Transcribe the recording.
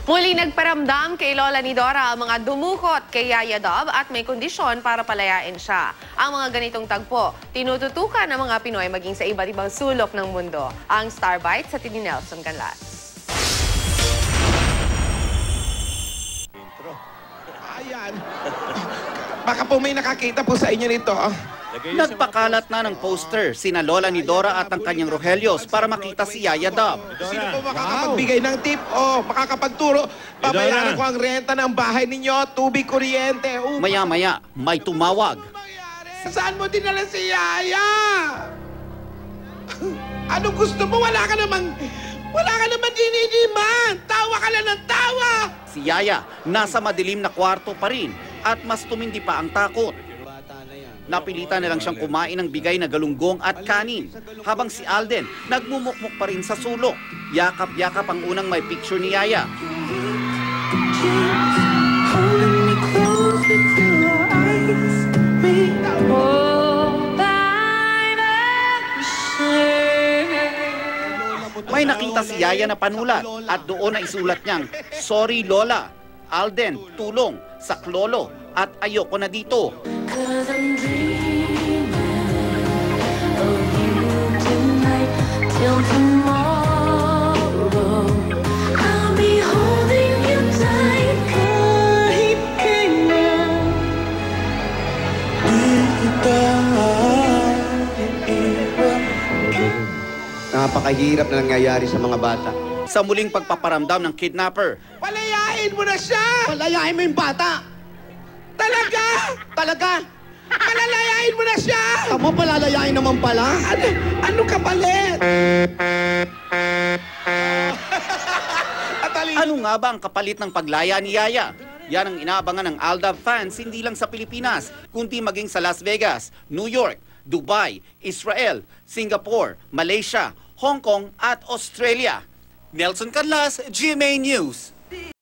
Muli nagparamdam kay Lola ni Dora ang mga dumukot kay Yaya Dub at may kondisyon para palayain siya. Ang mga ganitong tagpo, tinututukan ng mga Pinoy maging sa iba't ibang sulok ng mundo. Ang Star Bite sa ni Nelson Canlas. Ayan. Baka po may nakakita po sa inyo nito. Nagpakalat na ng poster sina Lola ni Dora at ang kanyang Rohelios para makita si Yaya Dub. Sino po makakapagbigay ng tip o makakapagturo? Babayaran ko ang renta ng bahay ninyo, tubig, kuryente. Maya-maya, may tumawag. Saan mo dinala si Yaya? Anong gusto mo? Wala ka naman dinidiman. Tawa ka lang ng tawa. Si Yaya nasa madilim na kwarto pa rin at mas tumindi pa ang takot. Napilitan na lang siyang kumain ng bigay na galunggong at kanin, habang si Alden nagmumukmuk pa rin sa sulok. Yakap-yakap ang unang may picture ni Yaya. May nakita si Yaya na panulat at doon na isulat niyang, "Sorry Lola, Alden, tulong, saklolo, at ayoko na dito." Napakahirap na nangyayari sa mga bata. Sa muling pagpaparamdam ng kidnapper, Palayain mo na siya! Palayain mo yung bata! Talaga! Talaga? Palalayain mo na siya! Tamo palalayain naman pala? Ano kapalit? ano nga ba ang kapalit ng paglaya ni Yaya? Yan ang inaabangan ng Aldab fans hindi lang sa Pilipinas, kundi maging sa Las Vegas, New York, Dubai, Israel, Singapore, Malaysia, Hong Kong at Australia. Nelson Canlas, GMA News.